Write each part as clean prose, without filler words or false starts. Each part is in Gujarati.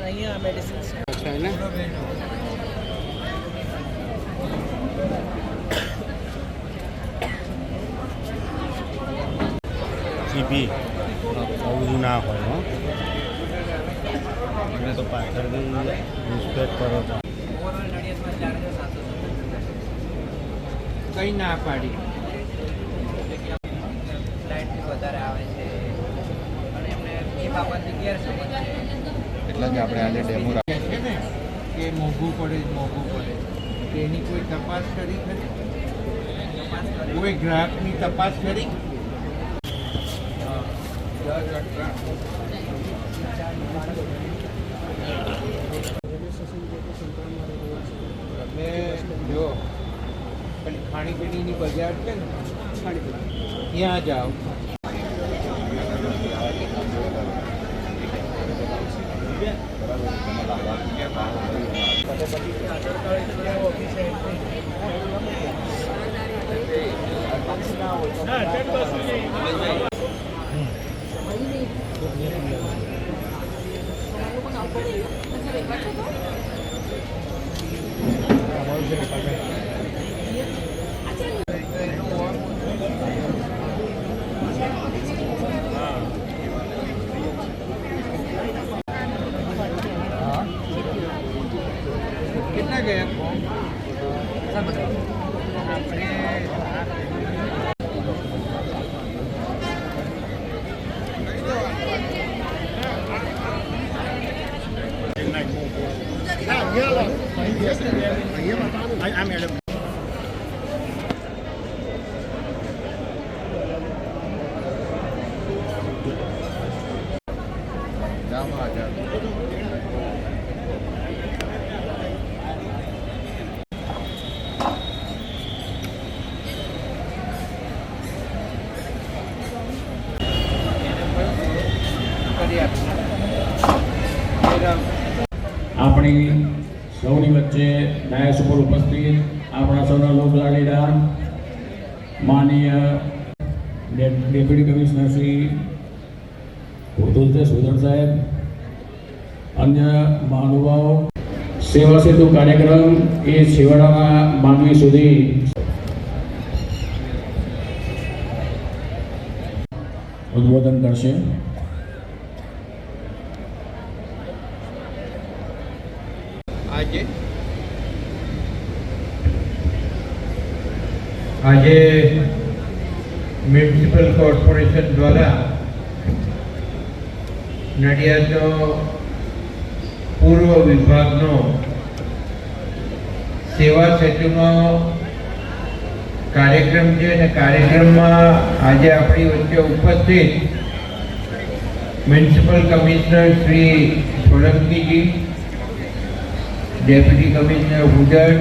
અહીંયા મેડિસિન્સ છે ને જીભી આવું ના હોય હો મને તો પાછળથી રિસ્પેક્ટ કરો છો કઈ ના પાડી વધારે આવે છે અને એમને એ બાબતની ગેરસમજ છે એટલે જ આપણે આજે ડેમો છે ને કે મોંઘું પડે તેની કોઈ તપાસ કરી ખરી કોઈ ગ્રાહકની તપાસ કરી તમે જો પેલી ખાણીપીણીની બજાર છે ને ત્યાં જાઓ કેટલા ગયા ફોર્મ આપણે આપણી સૌની વચ્ચે ડાયસ ઉપર ઉપસ્થિત આપણા સૌના લોકલાડીલા માનનીય ડેપ્યુટી કમિશનર શ્રી ઉદ્ધવ સુધર સાહેબ, અન્ય મહાનુભાવો, સેવા સેતુ કાર્યક્રમ એ છેવાડાના માનવી સુધી ઉદ્બોધન કરશે. આજે મ્યુનિસિપલ કોર્પોરેશન દ્વારા નડિયાદનો પૂર્વ વિભાગનો સેવા સેતુનો કાર્યક્રમ છે અને કાર્યક્રમમાં આજે આપણી વચ્ચે ઉપસ્થિત municipal commissioner Shri Solankiji, deputy commissioner ઉદડ,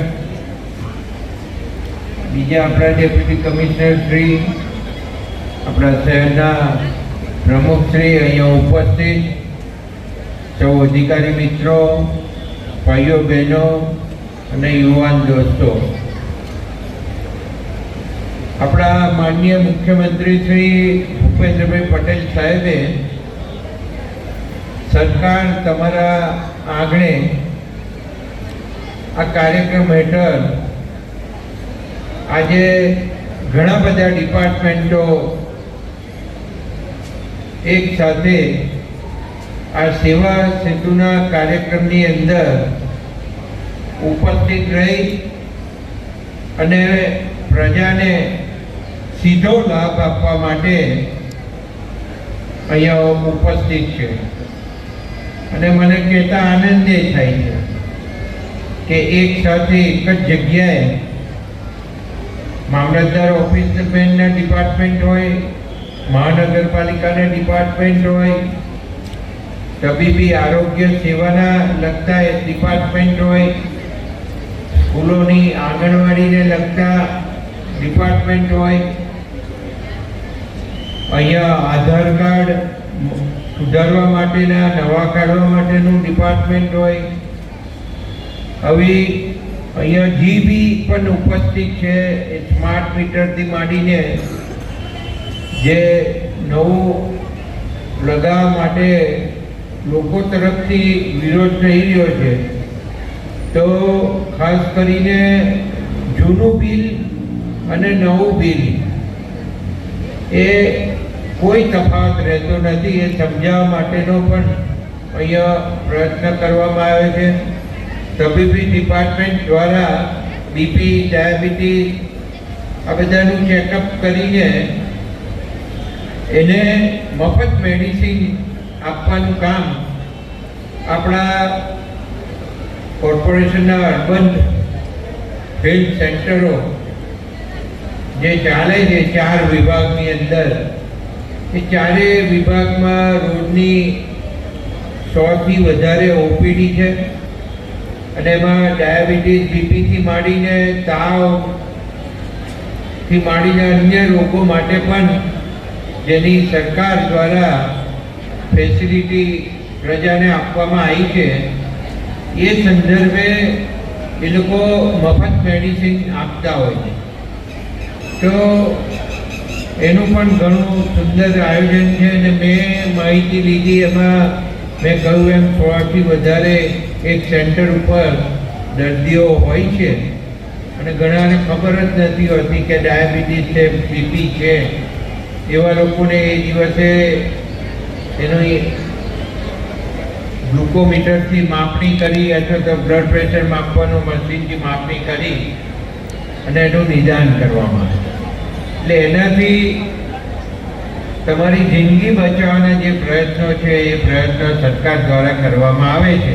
બીજા આપણા ડેપ્યુટી કમિશનર શ્રી, આપણા શહેરના પ્રમુખ શ્રી અહીંયા ઉપસ્થિત સૌ અધિકારી મિત્રો, ભાઈઓ બહેનો અને યુવાન દોસ્તો, આપણા માનનીય મુખ્યમંત્રી શ્રી ભૂપેન્દ્રભાઈ પટેલ સાહેબે સરકાર તમારા આંગણે આ કાર્યક્રમ હેઠળ આજે ઘણા બધા ડિપાર્ટમેન્ટો એક સાથે આ સેવા સેતુના કાર્યક્રમની અંદર ઉપસ્થિત રહી અને પ્રજાને સીધો લાભ આપવા માટે અહીંયા ઉપસ્થિત છે. અને મને કહેતા આનંદ એ થાય છે કે એક સાથે એક જ જગ્યાએ મામલતદાર ઓફિસના ડિપાર્ટમેન્ટ હોય, મહાનગરપાલિકાના ડિપાર્ટમેન્ટ હોય, તબીબી આરોગ્ય સેવાના લગતા ડિપાર્ટમેન્ટ હોય, સ્કૂલોની આંગણવાડીને લગતા ડિપાર્ટમેન્ટ હોય, અહીંયા આધાર કાર્ડ સુધારવા માટેના, નવા કાઢવા માટેનું ડિપાર્ટમેન્ટ હોય. આવી અહીંયા જીબી પણ ઉપસ્થિત છે. એ સ્માર્ટ મીટરથી માંડીને જે નવું લગાવવા માટે લોકો તરફથી વિરોધ થઈ રહ્યો છે, તો ખાસ કરીને જૂનું બિલ અને નવું બિલ એ કોઈ તફાવત રહેતો નથી. એ સમજાવવા માટેનો પણ અહીંયા પ્રયત્ન કરવામાં આવે છે. તબીબી ડિપાર્ટમેન્ટ દ્વારા બીપી, ડાયાબિટીસ આ બધાનું ચેકઅપ કરીને એને મફત મેડિસિન આપવાનું કામ આપણા કોર્પોરેશનના અર્બન હેલ્થ સેન્ટરો જે ચાલે છે 4 વિભાગની અંદર, એ 4 વિભાગમાં રોજની 100થી વધારે ઓપીડી છે. અને એમાં ડાયાબિટીસ, બીપીથી માંડીને તાવથી માંડીને અન્ય રોગો માટે પણ જેની સરકાર દ્વારા ફેસિલિટી પ્રજાને આપવામાં આવી છે, એ સંદર્ભે એ લોકો મફત મેડિસિન આપતા હોય છે. તો એનું પણ ઘણું સુંદર આયોજન છે. અને મેં માહિતી લીધી, એમાં મેં કહ્યું એમ 100થી વધારે એક સેન્ટર ઉપર દર્દીઓ હોય છે. અને ઘણાને ખબર જ નથી હોતી કે ડાયાબિટીસ છે, બીપી છે. એવા લોકોને એ દિવસે એનો ગ્લુકોમીટરથી માપણી કરી અથવા તો બ્લડ પ્રેશર માપવાનું મશીનથી માપણી કરી અને એનું નિદાન કરવામાં આવે. એટલે એનાથી તમારી જિંદગી બચાવવાના જે પ્રયત્નો છે, એ પ્રયત્નો સરકાર દ્વારા કરવામાં આવે છે.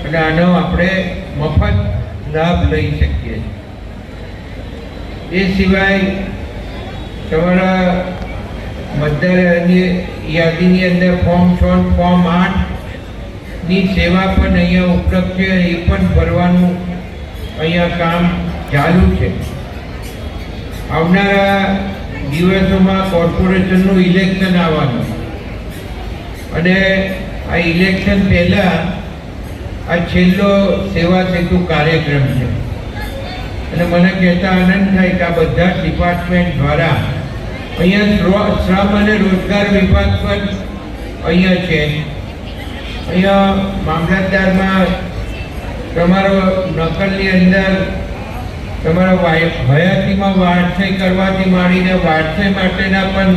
અને આનો આપણે મફત લાભ લઈ શકીએ છીએ. એ સિવાય તમારા મતદાર યાદીની અંદર ફોર્મ 6, ફોર્મ 8ની સેવા પણ અહીંયા ઉપલબ્ધ છે. એ પણ ભરવાનું અહીંયા કામ ચાલુ છે. આવનારા દિવસોમાં કોર્પોરેશનનું ઇલેક્શન આવવાનું, અને આ ઇલેક્શન પહેલાં આ છેલ્લો સેવા સેતુ કાર્યક્રમ છે. અને મને કહેતા આનંદ થાય કે આ બધા ડિપાર્ટમેન્ટ દ્વારા અહીંયા શ્રમ અને રોજગાર વિભાગ પણ અહીંયા છે. અહીંયા મામલતદારમાં તમારો નકલની અંદર તમારા હયાતીમાં વારસાઈ કરવાથી માંડીને વારસાઈ માટેના પણ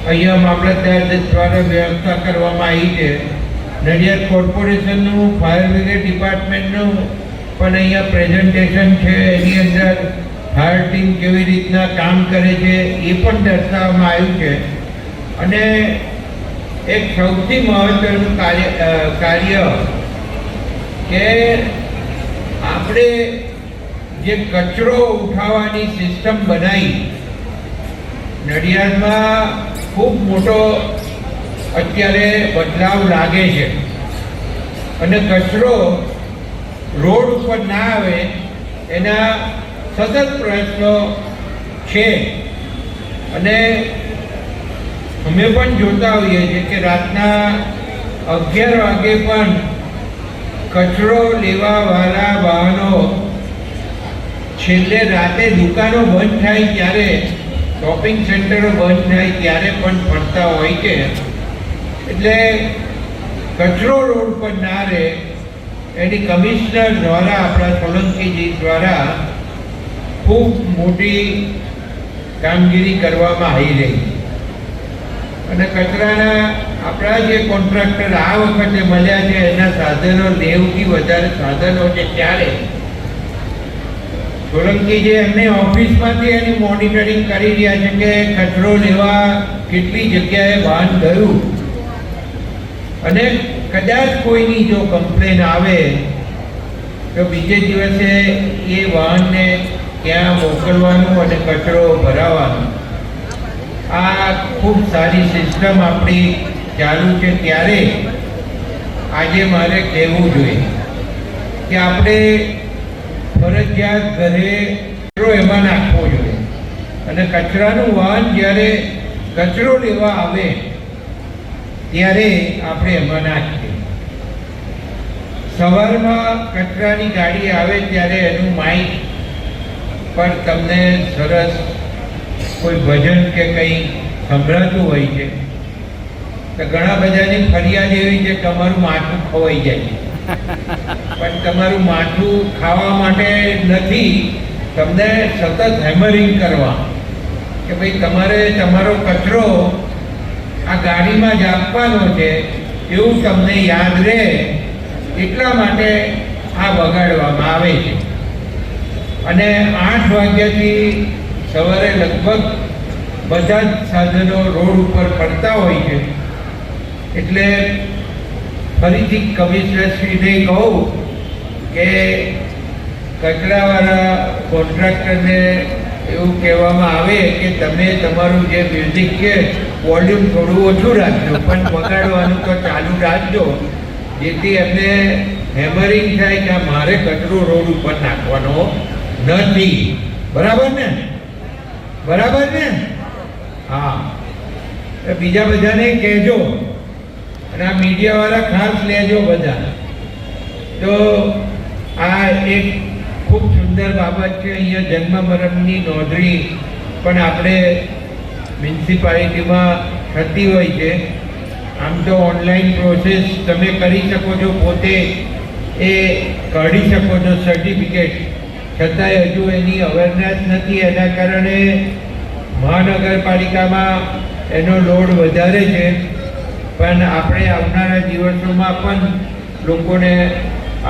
અહીંયા મામલતદાર દ્વારા વ્યવસ્થા કરવામાં આવી છે. નડિયાદ કોર્પોરેશનનું, ફાયર બ્રિગેડ ડિપાર્ટમેન્ટનું પણ અહીંયા પ્રેઝન્ટેશન છે. એની અંદર ફાયર ટીમ કેવી રીતના કામ કરે છે એ પણ દર્શાવવામાં આવ્યું છે. અને એક સૌથી મહત્વનું કાર્ય કે આપણે જે કચરો ઉઠાવવાની સિસ્ટમ બનાવી, નડિયાદમાં ખૂબ મોટો અત્યારે બદલાવ લાગે છે. અને કચરો રોડ ઉપર ના આવે એના સતત પ્રયત્નો છે. અને અમે પણ જોતા હોઈએ છીએ કે રાતના 11 વાગે પણ કચરો લેવાવાળા વાહનો છેલ્લે રાતે દુકાનો બંધ થાય ત્યારે, શોપિંગ સેન્ટરો બંધ થાય ત્યારે પણ ફરતા હોય છે. એટલે કચરો રોડ પર ના રહે એની કમિશનર દ્વારા, આપણા સોલંકીજી દ્વારા ખૂબ મોટી કામગીરી કરવામાં આવી રહી. અને કચરાના આપણા જે કોન્ટ્રાક્ટર આ વખતે મળ્યા છે, એના સાધનો 90થી વધારે સાધનો છે. ત્યારે સોલંકીજી એમની ઓફિસમાંથી એની મોનિટરિંગ કરી રહ્યા છે કે કચરો લેવા કેટલી જગ્યાએ વાહન ગયું. અને કદાચ કોઈની જો કમ્પ્લેન આવે તો બીજે દિવસે એ વાહનને ક્યાં મોકલવાનું અને કચરો ભરાવાનો. આ ખૂબ સારી સિસ્ટમ આપણી ચાલુ છે. ત્યારે આજે મારે કહેવું જોઈએ કે આપણે ફરજિયાત ઘરે કચરો એમાં નાખવો જોઈએ. અને કચરાનું વાહન જ્યારે કચરો લેવા આવે ત્યારે આપણે એમાં નાખીએ. સવારમાં કચરાની ગાડી આવે ત્યારે એનું માઇક પર તમને સરસ કોઈ ભજન કે કંઈ સંભળાતું હોય છે. તો ઘણા બધાની ફરિયાદ એવી છે કે અમારું માથું ખવાઈ જાય છે. પણ તમારું માથું ખાવા માટે નથી, તમને સતત હેમરિંગ કરવા કે ભાઈ તમારે તમારો કચરો આ ગાડીમાં જ આપવાનો છે એવું તમને યાદ રહે એટલા માટે આ વગાડવામાં આવે છે. અને 8 વાગ્યાથી સવારે લગભગ બધા જ સાધનો રોડ ઉપર ફરતા હોય છે. એટલે ફરીથી કમિશનરશ્રીને કહું કે કચરાવાળા કોન્ટ્રાક્ટરને એવું કહેવામાં આવે કે તમે તમારું જે મ્યુઝિક છે વોલ્યુમ થોડું ઓછું રાખજો, પણ વગાડવાનું તો ચાલુ રાખજો, જેથી એમને હેમરિંગ થાય કે મારે કચરો રોડ ઉપર નાખવાનો નથી. બરાબર ને? બરાબર ને? હા. બીજા બધાને કહેજો અને આ મીડિયાવાળા ખાસ લેજો બધા. તો આ એક ખૂબ સુંદર બાબત છે. અહીંયા જન્મ મરણની નોંધણી પણ આપણે મ્યુનિસિપાલિટીમાં થતી હોય છે. આમ તો ઓનલાઈન પ્રોસેસ તમે કરી શકો છો, પોતે એ કાઢી શકો છો સર્ટિફિકેટ, છતાંય હજુ એની અવેરનેસ નથી. એના કારણે મહાનગરપાલિકામાં એનો લોડ વધારે છે. પણ આપણે આવનારા દિવસોમાં પણ લોકોને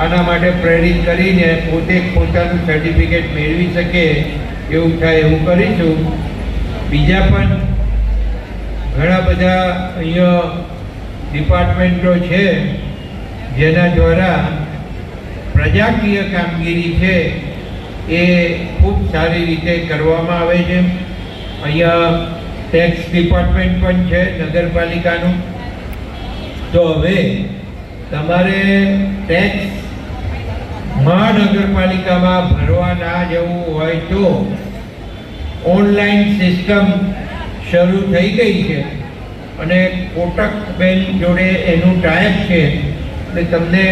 આના માટે પ્રેરિત કરીને પોતે પોતાનું સર્ટિફિકેટ મેળવી શકે એવું થાય એવું કરીશું. બીજા પણ ઘણા બધા અહીંયા ડિપાર્ટમેન્ટો છે જેના દ્વારા પ્રજાકીય કામગીરી છે એ ખૂબ સારી રીતે કરવામાં આવે છે. અહીંયા ટેક્સ ડિપાર્ટમેન્ટ પણ છે નગરપાલિકાનું. તો હવે તમારે ટેક્સ મહાનગરપાલિકામાં ભરવા ના જવું હોય તો ઓનલાઈન સિસ્ટમ શરૂ થઈ ગઈ છે અને કોટક બેંક જોડે એનું ટાઈપ છે. એટલે તમને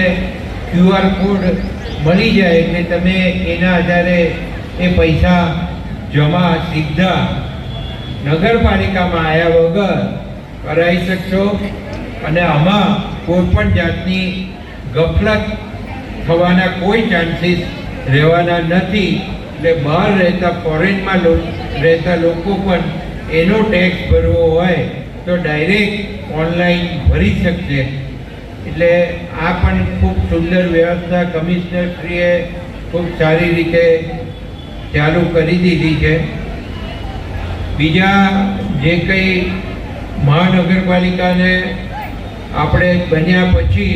QR કોડ મળી જાય એટલે તમે એના આધારે એ પૈસા જમા સીધા નગરપાલિકામાં આવ્યા વગર કરાવી શકશો. અને આમાં કોઈ પણ જાતની ગફલત થવાના કોઈ ચાન્સીસ રહેવાના નથી. એટલે બહાર રહેતા ફોરેનમાં રહેતા લોકો પણ એનો ટેક્સ ભરવો હોય તો ડાયરેક્ટ ઓનલાઈન ભરી શકશે. એટલે આ પણ ખૂબ સુંદર વ્યવસ્થા કમિશનરશ્રીએ ખૂબ સારી રીતે ચાલુ કરી દીધી છે. બીજા જે કંઈ મહાનગરપાલિકાને આપણે બન્યા પછી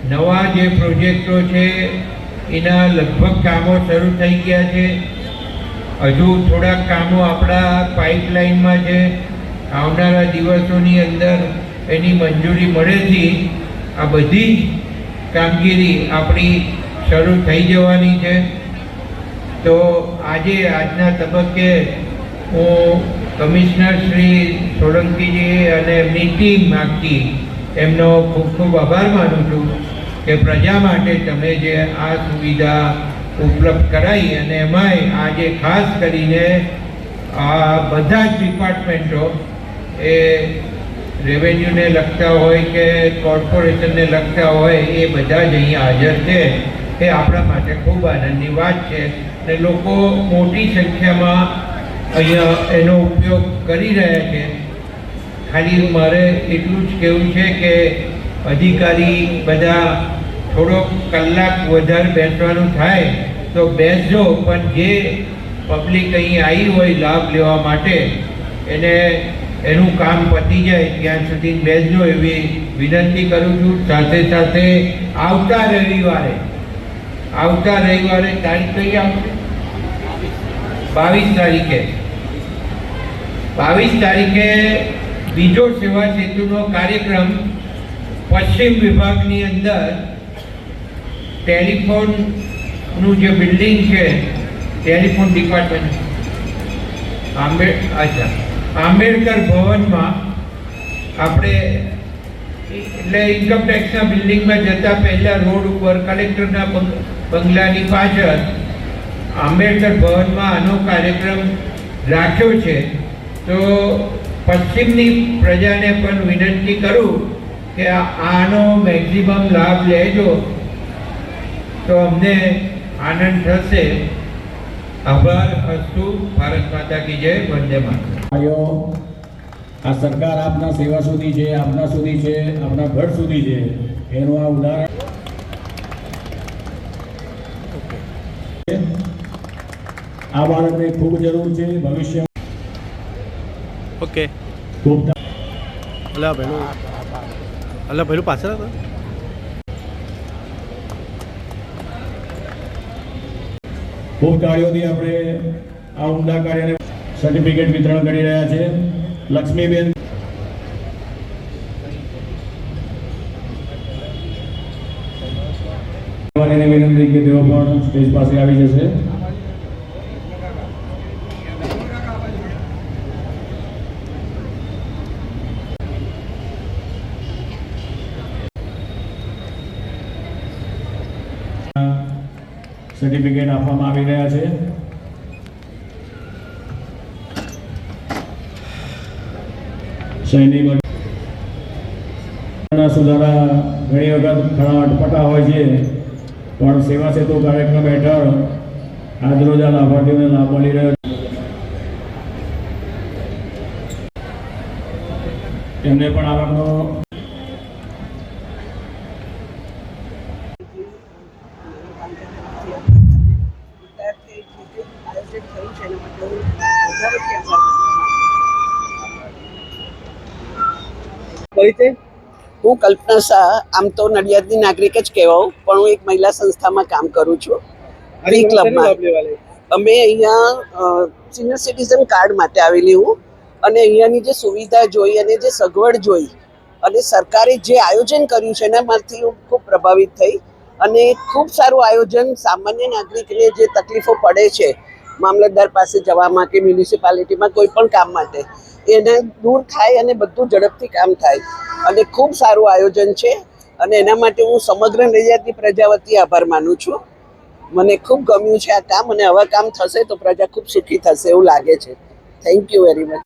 નવા જે પ્રોજેક્ટો છે એના લગભગ કામો શરૂ થઈ ગયા છે. હજુ થોડાક કામો આપણા પાઇપલાઇનમાં છે. આવનારા દિવસોની અંદર એની મંજૂરી મળેથી આ બધી જ કામગીરી આપણી શરૂ થઈ જવાની છે. તો આજના તબક્કે હું કમિશનર શ્રી સોલંકીજી અને એમની ટીમ આખી એમનો ખૂબ ખૂબ આભાર માનું છું કે પ્રજા માટે તમે જે આ સુવિધા ઉપલબ્ધ કરાવી અને એમાંય આજે ખાસ કરીને આ બધા જ ડિપાર્ટમેન્ટો એ રેવન્યુને લગતા હોય કે કોર્પોરેશનને લગતા હોય એ બધા જ અહીંયા હાજર છે. એ આપણા માટે ખૂબ આનંદની વાત છે અને લોકો મોટી સંખ્યામાં અહીંયા એનો ઉપયોગ કરી રહ્યા છે. ખાલી મારે એટલું જ કહેવું છે કે અધિકારી બધા થોડોક કલાક વધારે બેસવાનું થાય તો બેસજો, પણ જે પબ્લિક અહીં આવી હોય લાભ લેવા માટે એને એનું કામ પતી જાય ત્યાં સુધી બેસજો એવી વિનંતી કરું છું. સાથે સાથે આવતા રવિવારે તારીખ કઈ આવશે? 22 તારીખે બીજો સેવા સેતુનો કાર્યક્રમ પશ્ચિમ વિભાગની અંદર ટેલિફોનનું જે બિલ્ડિંગ છે ટેલિફોન ડિપાર્ટમેન્ટ આંબેડકર ભવનમાં આપણે એટલે ઇન્કમટેક્સના બિલ્ડિંગમાં જતા પહેલા રોડ ઉપર કલેક્ટરના બંગલાની પાછળ આંબેડકર ભવનમાં આનો કાર્યક્રમ રાખ્યો છે. તો પશ્ચિમની પ્રજાને પણ વિનંતી કરું કે આનો મેક્સિમમ લાભ લેજો તો અમને આનંદ થશે. આભાર. અસ્તુ. ભારત માતા કી જય. વંદે માતરમ. આ સરકાર આપના સેવા સુધી છે, આપના સુધી છે, આપના ઘર સુધી છે, એનું આ ઉદાહરણ. આ બાળકને ખૂબ જરૂર છે ભવિષ્ય. ઓકે ખૂબ અલા પેલું પાછળ હતો. ખૂબ તાળીઓથી આપણે આ ઉમદા કાર્યને સર્ટિફિકેટ વિતરણ કરી રહ્યા છે. લક્ષ્મીબેન વિનંતી કે તેઓ પણ સ્ટેજ પાસે આવી જશે. સર્ટિફિકેટ આપવામાં આવી રહ્યા છે. સૈનિક સુધારા ઘણી વખત ઘણા અટપટા હોય છે, પણ સેવા સેતુ કાર્યક્રમ હેઠળ આજરોજ આ લાભાર્થીઓને લાભ મળી રહ્યો છે. તેમને પણ આવકનો હું કલ્પના શાહ, આમ તો નડિયાદની નાગરિક જ કહેવાઉં, પણ હું એક મહિલા સંસ્થામાં કામ કરું છું. વી ક્લબમાં અમે અહીંયા સિનિયર સિટીઝન કાર્ડ માટે આવેલી હું, અને અહીંયાની જે સુવિધા જોઈ અને જે સગવડ જોઈ અને સરકારે જે આયોજન કર્યું છે એનામાંથી હું ખૂબ પ્રભાવિત થઈ. અને ખૂબ સારું આયોજન. સામાન્ય નાગરિકને જે તકલીફો પડે છે મામલતદાર પાસે જવામાં કે મ્યુનિસિપાલિટીમાં કોઈ પણ કામ માટે, એને દૂર થાય અને બધું ઝડપથી કામ થાય. અને ખૂબ સારું આયોજન છે અને એના માટે હું સમગ્ર નડિયાદની પ્રજા વતી આભાર માનું છું. મને ખૂબ ગમ્યું છે આ કામ, અને આવા કામ થશે તો પ્રજા ખૂબ સુખી થશે એવું લાગે છે. Thank you very much.